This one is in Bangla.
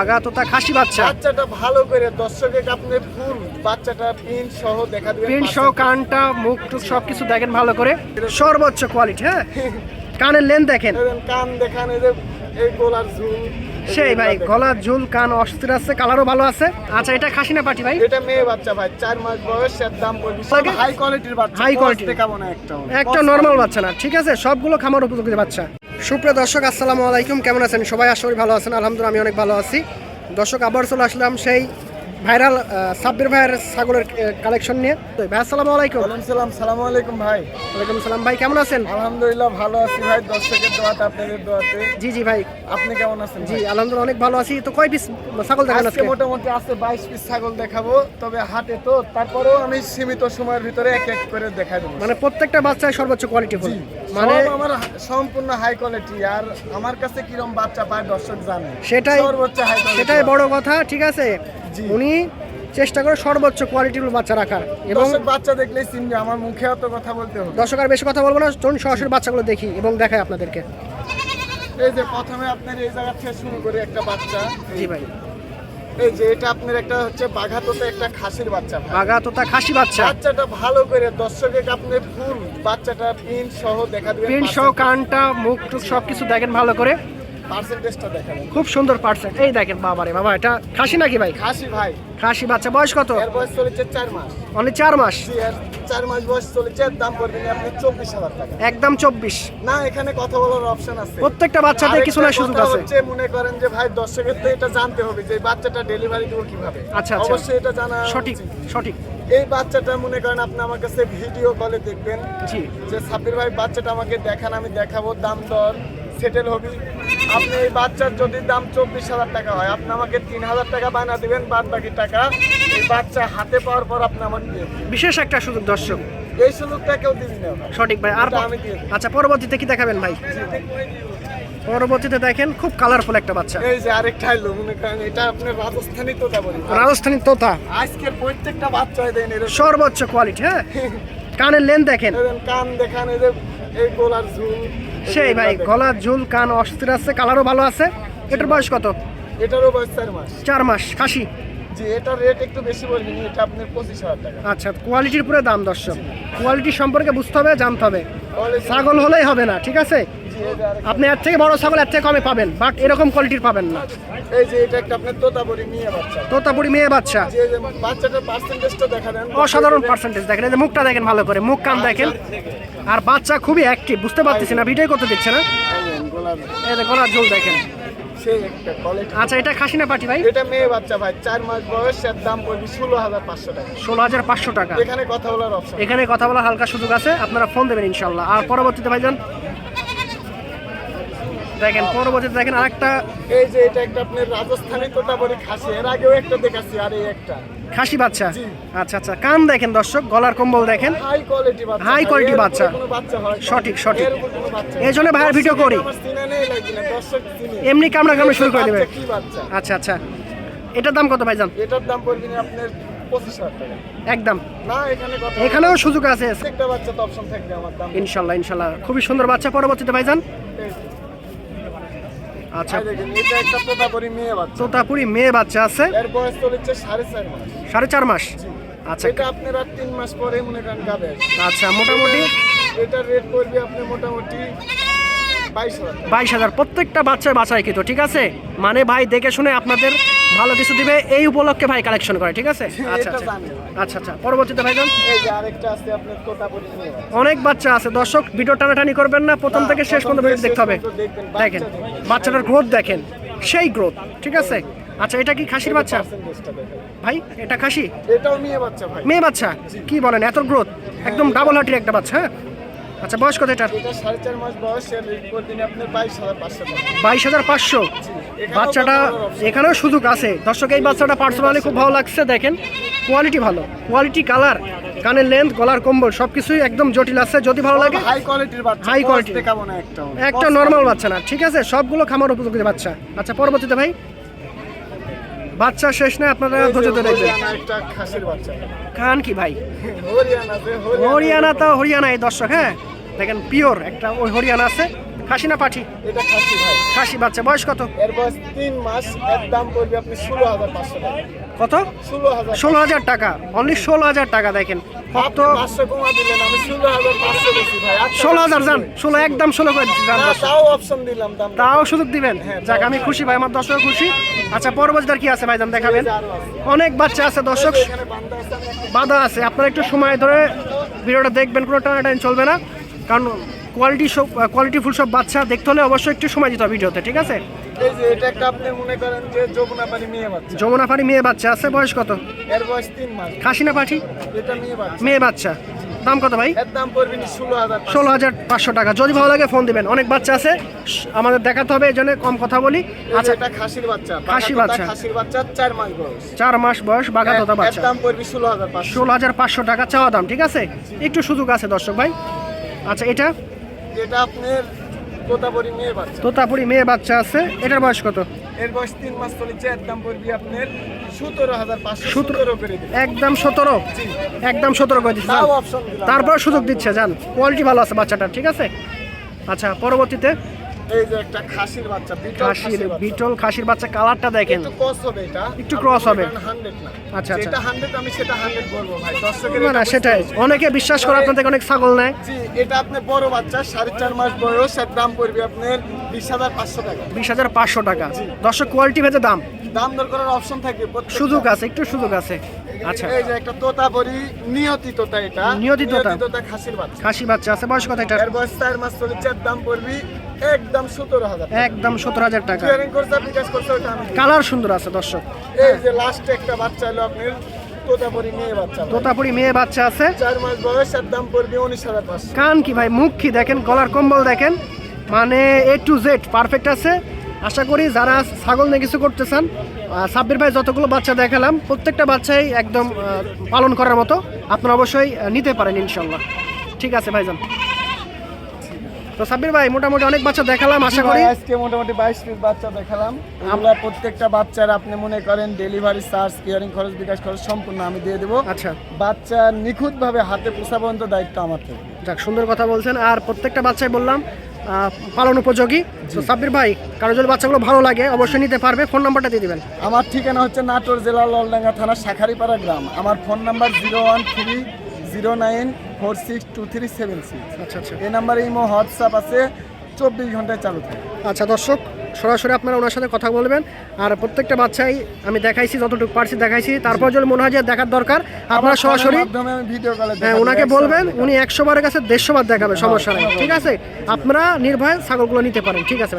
আগা তোতা খাসি বাচ্চা। বাচ্চাটা ভালো করে দর্শকের আপনি ফুল বাচ্চাটা প্রিন্ট সহ দেখা দিবেন। প্রিন্ট সহ কানটা মুখ টুক সবকিছু দেখেন ভালো করে, সর্বোচ্চ কোয়ালিটি। হ্যাঁ, কানের লেন দেখেন, কান দেখান, এই যে এই গলার ঝুল সেই ভাই গলার ঝুল, কান অস্থির আছে, কালারও ভালো আছে। আচ্ছা, এটা খাসি না পাটি ভাই? এটা মেয়ে বাচ্চা ভাই, 4 মাস বয়স, এর দাম পড়বে হাই কোয়ালিটির বাচ্চা। হাই কোয়ালিটি দেখাবো না, একটা নরমাল বাচ্চা না, ঠিক আছে? সবগুলো খামার উপযোগী বাচ্চা। সুপ্রিয় দর্শক, আসসালামু আলাইকুম, কেমন আছেন সবাই? আশা করি ভালো আছেন। আলহামদুলিল্লাহ আমি অনেক ভালো আছি। দর্শক, আবার চলে আসলাম সেই ভাইরাল সাব্বির ভাইয়ের ছাগলের কালেকশন নিয়ে। ভাই আসসালামু আলাইকুম। সালামু আলাইকুম ভাই। ওয়ালাইকুম সালাম ভাই, কেমন আছেন? আলহামদুলিল্লাহ ভালো আছি ভাই, দর্শকের দোয়াতে, আপনাদের দোয়াতে। জি জি ভাই, আপনি কেমন আছেন? জি আলহামদুলিল্লাহ অনেক ভালো আছি। তো কয় পিস ছাগল দেখান আজকে? মোটামুটি আছে 22 পিস ছাগল দেখাবো, তবে হাটে তো তারপরেও আমি সীমিত সময়ের ভিতরে এক এক করে দেখাই দেবো। মানে প্রত্যেকটা বাচ্চায় সর্বোচ্চ কোয়ালিটি ফুল, মানে মানে আমার সম্পূর্ণ হাই কোয়ালিটি। আর আমার কাছে কিরকম বাচ্চা পায় দর্শক জানে, সেটাই সর্বোচ্চ হাই কোয়ালিটি, সেটাই বড় কথা, ঠিক আছে? জি। উনি চেষ্টা করে সর্বোচ্চ কোয়ালিটির বাচ্চা রাখার, এবং দর্শক বাচ্চা দেখলেই চিনবে, আমার মুখে অত কথা বলতে হবে। দর্শক আর বেশি কথা বলবো না, চলুন সরাসরি বাচ্চাগুলো দেখি এবং দেখাই আপনাদেরকে। এই যে প্রথমে আপনার এই জায়গা থেকে শুরু করে একটা বাচ্চা। জি ভাই, এই যে এটা আপনার একটা হচ্ছে বাঘাতোতে একটা খাসির বাচ্চা ভাই। আগা তোতা খাসি বাচ্চা। বাচ্চাটা ভালো করে দর্শকের আপনি ফুল বাচ্চাটা প্রিন্ট সহ দেখা দিবেন। প্রিন্ট সহ কানটা মুখ টুক সবকিছু দেখেন ভালো করে, পার্সেন্টেজটা দেখাবেন, খুব সুন্দর পার্সেন্ট। এই দেখেন বাবারে বাবা, এটা খাসি নাকি ভাই? খাসি ভাই। খাসি বাচ্চা, বয়স কত? এর বয়স চলেছে 4 মাস। অনলি 4 মাস? জি, এর 4 মাস বয়স চলেছে। এর দাম পড়বে আপনি 24,000 টাকা। একদম 24? না, এখানে কথা বলার অপশন আছে। প্রত্যেকটা বাচ্চাতে কিছু না সুযোগ আছে। হচ্ছে মনে করেন যে ভাই দর্শকের তো এটা জানতে হবে যে এই বাচ্চাটা ডেলিভারি দেবো কিভাবে। আচ্ছা আচ্ছা, অবশ্যই এটা জানা সঠিক উচিত। সঠিক। এই বাচ্চাটা মনে করেন আপনি আমার কাছে ভিডিও কলে দেখবেন জি, যে সাব্বির ভাই বাচ্চাটা আমাকে দেখান, আমি দেখাবো, দাম দর সেটেল হবে। আপনি এই বাচ্চার যদি দাম 24,000 টাকা হয়, আপনি আমাকে 3,000 টাকা বানা দিবেন, বাদ বাকি টাকা এই বাচ্চা হাতে পাওয়ার পর আপনি আমাকে দিয়ে দিবেন। বিশেষ একটা সুযোগ দর্শক, এই সুযোগটা কেউ দিবি না। সঠিক ভাই। আর এটা আমি দিয়ে দিই। আচ্ছা, পরবর্তীতে কি দেখাবেন ভাই? পরবর্তীতে দেখেন খুব কালারফুল একটা বাচ্চা, এই যে আরেকটা এলো, মনে করেন এটা আপনার রাজস্থানী তোতা বলি। রাজস্থানী তোতা। আজকের প্রত্যেকটা বাচ্চায় দেন এরকম সর্বোচ্চ কোয়ালিটি। হ্যাঁ, কানের লেন দেখেন, কান দেখান, এই যে এই গলার ঝুল, সেই ভাই গলার ঝুল, কান অস্থির আছে, কালারও ভালো আছে। এটার বয়স কত? এটারও বয়স 4 মাস। 4 মাস খাসি। জি, এটার রেট একটু বেশি বলবেন, এটা আপনার 25,000 টাকা। আচ্ছা, কোয়ালিটির পুরো দাম দর্শক, কোয়ালিটি সম্পর্কে বুঝতে হবে, জানতে হবে। Quality- ছাগল হলেই হবে না, ঠিক আছে? জি, এই যে আরেকটা- আপনি এর থেকে বড় ছাগল এর থেকে কমে পাবেন, বাট এরকম কোয়ালিটির পাবেন না। এই যে এটা একটা আপনার তোতাপুরি মেয়ে বাচ্চা। তোতাপুরি মেয়ে বাচ্চা, যে যে বাচ্চাটার পার্সেন্টেজটা দেখা দেন, অসাধারণ পার্সেন্টেজ দেখেন। এই যে মুখটা দেখেন ভালো করে, মুখ কান দেখেন। আর বাচ্চা খুবই অ্যাক্টিভ, বুঝতে পারতেছি না, ভিডিও করতে দিচ্ছে না। গোলাপ এই যে গলার ঝুল দেখেন। সেই একটা কোয়ালিটি। আচ্ছা, এটা খাসি না পাটি ভাই? এটা মেয়ে বাচ্চা ভাই, 4 মাস বয়স, এর দাম পড়বে 16,500 টাকা। 16,500 টাকা। এখানে কথা বলার অপশন। এখানে কথা বলার হালকা সুযোগ আছে, আপনারা ফোন দেবেন ইনশাল্লাহ। আর পরবর্তীতে ভাইজান দেখেন, পরবর্তীতে দেখেন আরেকটা এই যে এটা একটা আপনার রাজস্থানী তোতাপুরি খাসি, এর আগেও একটা দেখাচ্ছি, আর এই একটা খাসি বাচ্চা। জি। আচ্ছা আচ্ছা, কান দেখেন দর্শক, গলার কম্বল দেখেন, হাই কোয়ালিটি বাচ্চা। হাই কোয়ালিটি এর উপরে বাচ্চা। কোনো বাচ্চা হয় না। সঠিক, সঠিক। এর উপরে কোনো বাচ্চা এই জন্য ভাইয়ের ভিডিও করি। আমার চিনা নেই লাগবে না, দর্শক চিনি। এমনি কামড়া কামড়ে শুরু করে দেবে। বাচ্চা কি বাচ্চা? আচ্ছা আচ্ছা, এটার দাম কত ভাইজান? এটার দাম পড়বে না আপনার 25,000 টাকা। একদম। না, এখানে কথা এখানেও সুযোগ আছে প্রত্যেকটা বাচ্চা তো অপশন থাকবে আমার দাম। ইনশাল্লাহ ইনশাল্লাহ। খুবই সুন্দর বাচ্চা। পরবর্তীতে ভাইজান আচ্ছা, এই দেখেন, এটা একটা তোতাপুরি মেয়ে বাচ্চা। তোতাপুরি মেয়ে বাচ্চা আছে, এর বয়স চলেছে 4.5 মাস। 4.5 মাস। আচ্ছা এটা আপনার আর 3 মাস পরে মনে করেন গাবে। আচ্ছা, মোটামুটি এটার রেট পড়বে আপনি মোটামুটি 22,000 টাকা। 22,000। প্রত্যেকটা বাচ্চার বাছাই কিন্তু, ঠিক আছে? মানে ভাই দেখে শুনে আপনাদের ভালো কিছু দিবে, এই উপলক্ষে ভাই কালেকশন করে, ঠিক আছে? আচ্ছা এটা আচ্ছা জানি। আচ্ছা আচ্ছা, পরবর্তীতে ভাইজান এই যে আরেকটা আছে আপনার তোতাপুরি মেয়ে বাচ্চা। অনেক বাচ্চা আছে দর্শক, ভিডিও টানাটানি করবেন না, প্রথম থেকে শেষ পর্যন্ত ভিডিও দেখতে হবে। দেখেন বাচ্চাটার গ্রোথ দেখেন, সেই গ্রোথ, ঠিক আছে? আচ্ছা, এটা কি খাসির বাচ্চা পার্সেন্টেজটা দেখেন। ভাই? এটা খাসি এটাও মেয়ে বাচ্চা ভাই। মেয়ে বাচ্চা? কি বলেন, এত গ্রোথ, একদম ডাবল হার্টির একটা বাচ্চা। হ্যাঁ, আচ্ছা, বয়স কত এটার? এটা 4.5 মাস বয়স, এর রেট পড়বে আপনার 22,500 টাকা। 22,500। বাচ্চাটা এখানেও সুযোগ আছে দর্শক। এই বাচ্চাটা পার্সোনালি খুব ভালো লাগছে, দেখেন কোয়ালিটি ভালো, কোয়ালিটি, কালার, কানের লেন্থ, গলার কম্বল সবকিছুই একদম জটিল আছে। যদি ভালো লাগে, হাই কোয়ালিটির বাচ্চা, হাই কোয়ালিটি, দেখাবো না একটা। একটা নরমাল বাচ্চা না, ঠিক আছে? সবগুলো খামার উপযোগী বাচ্চা। আচ্ছা, পরবর্তীতে ভাই বাচ্চা শেষ না, আপনারা ধৈর্য ধরে দেখবেন। হরিয়ানা একটা খাসির বাচ্চা। খান কি ভাই? হরিয়ানা যে হরিয়ানা তো হরিয়ানা এই দর্শক। হ্যাঁ, দেখেন পিওর একটা ওই হরিয়ানা আছে, খাসি না পাঠি? এটা খাসি ভাই। খাসি বাচ্চা, বয়স কত? এর বয়স 3 মাস। এর দাম পড়বে আপনি 16,500 টাকা। কত? 16,000। 16,000 টাকা, অনলি 16,000 টাকা। দেখেন কত, আপনি 500 কমা দিলেন, আমি 16,500 বেশি ভাই। 16,000 যান, 16 একদম 16 করে দিচ্ছি যান। না, তাও অপশন দিলাম দাম। তাও সুযোগ দিবেন? হ্যাঁ, যাক, আমি খুশি ভাই, আমার দর্শক খুশি। আচ্ছা, পরবর্তীটার কি আছে ভাইজান দেখাবেন? আরো আছে। অনেক বাচ্চা আছে দর্শক, এখানে বান্দা আছে, আমি একটা বাধা আছে। আপনারা একটু সময় ধরে ভিডিওটা দেখবেন, কোনো টানাটানি চলবে না, কারণ কোয়ালিটিফুল সব বাচ্চা দেখতে হলে অবশ্যই একটু সময় দিতে হবে ভিডিওতে, ঠিক আছে? এই যে এটা একটা আপনি মনে করেন যে যমুনাপাড়ি মেয়ে বাচ্চা। যমুনাপাড়ি মেয়ে বাচ্চা আছে, বয়স কত? এর বয়স 3 মাস। খাসি না পাঠি? এটা মেয়ে বাচ্চা। মেয়ে বাচ্চা, দাম কত ভাই? এর দাম পড়বে 16,000। 16,500 টাকা। যদি ভালো লাগে ফোন দিবেন, অনেক বাচ্চা আছে, আমাদের দেখাতে হবে, এই জন্য কম কথা বলি। আচ্ছা, আচ্ছা, এটা খাসির বাচ্চা। খাসি বাচ্চা। খাসির বাচ্চা 4 মাস বয়স। 4 মাস বয়স, বাঘা তোতা এর বাচ্চা। দাম পড়বে 16,500। 16,500 টাকা চাওয়া দাম, ঠিক আছে? একটু সুযোগ আছে দর্শক ভাই। আচ্ছা, এটা এটা আপনার তোতাপুরি মেয়ে বাচ্চা। তোতাপুরি মেয়ে বাচ্চা আছে, এটার বয়স কত? এর বয়স 3 মাস চলেছে। এর দাম পড়বে আপনার 17,500। 17 করে দিবেন। একদম 17, জি। একদম 17 করে দিচ্ছি। তাও অপশন দিলাম। তারপর সুযোগ দিচ্ছে, যান, কোয়ালিটি ভালো আছে বাচ্চাটার, ঠিক আছে? আচ্ছা, পরবর্তীতে এই যে একটা খাসির বাচ্চা, বিটল খাসির, বাচ্চা। বিটল খাসির বাচ্চা, কালারটা দেখেন, একটু ক্রস হবে এটা। একটু cross হবে। 100 না। আচ্ছা, আচ্ছা। এটা 100, আমি সেটা 100 বলবো ভাই। দর্শকের না না, সেটাই, অনেকে বিশ্বাস করে আপনার থেকে অনেক ছাগল নেয়। জি, এটা আপনার বড় বাচ্চা, 4.5 মাস বয়স। এর দাম পড়বে আপনার 20,500 টাকা। 20,500 টাকা। দর্শক, কোয়ালিটি ভেদে দাম, দাম দর করার অপশন থাকে প্রত্যেকটা। সুযোগ আছে, একটু সুযোগ আছে। আচ্ছা, এই যে একটা তোতাপুরি নিয়তি তোতা, এটা নিয়তি তোতা। তোতা খাসির বাচ্চা। খাসি বাচ্চা আছে, বয়স কত এটা? এর বয়স 4 মাস চলেছে। এর দাম পড়বে একদম 17,000। একদম 17,000 টাকা। ক্লিয়ারিং করছে, বিকাশ করছে, ওটা আমি দিই। কালার সুন্দর আছে দর্শক। এই যে লাস্টে একটা বাচ্চা হলো আপনার তোতাপুরি মেয়ে বাচ্চা। তোতাপুরি মেয়ে বাচ্চা আছে, 4 মাস বয়স। এর দাম পড়বে 19,500। কান কি ভাই, মুখ কি দেখেন, গলার কম্বল দেখেন, মানে A to Z পারফেক্ট আছে। আশা করি যারা ছাগল নিয়ে কিছু করতে চান, সাব্বির ভাই যতগুলো বাচ্চা দেখালাম প্রত্যেকটা বাচ্চাই একদম পালন করার মতো, আপনারা অবশ্যই নিতে পারেন ইনশাল্লাহ। ঠিক আছে ভাইজান। তো সাব্বির ভাই, মোটামুটি অনেক বাচ্চা দেখালাম, আশা করি। আজকে মোটামুটি 22 পিস বাচ্চা দেখালাম। আমরা প্রত্যেকটা বাচ্চার আপনি মনে করেন ডেলিভারি চার্জ, কেয়ারিং খরচ, বিকাশ খরচ সম্পূর্ণ আমি দিয়ে দেবো। আচ্ছা, বাচ্চা নিখুঁতভাবে হাতে পোষা পর্যন্ত দায়িত্ব আমার থেকে। যাক, সুন্দর কথা বলছেন। আর প্রত্যেকটা বাচ্চাই বললাম পালন উপযোগী। তো সাব্বির ভাই, কারো যদি বাচ্চাগুলো ভালো লাগে অবশ্যই নিতে পারবে। ফোন নাম্বারটা দিয়ে দিবেন। আমার ঠিকানা হচ্ছে নাটোর জেলা ললডাঙ্গা থানা শাখারিপাড়া গ্রাম। আমার ফোন নাম্বার 01309462376। আচ্ছা আচ্ছা, এই নাম্বারে ইমো, হোয়াটসঅ্যাপ আছে, 24 ঘন্টায় চালু থাকে। আচ্ছা দর্শক, সরাসরি আপনারা ওনার সাথে কথা বলবেন। আর প্রত্যেকটা বাচ্চাই আমি দেখাইছি, যতটুকু পারছি দেখাইছি। তারপর যদি মনে হয় যে দেখার দরকার, আপনারা সরাসরি মাধ্যমে আমি ভিডিও কলে ওনাকে বলবেন, উনি 100 বারের কাছে 150 বার দেখাবে, সমস্যা নেই, ঠিক আছে? আপনারা নির্ভয়ে ছাগলগুলো নিতে পারেন, ঠিক আছে ভাই।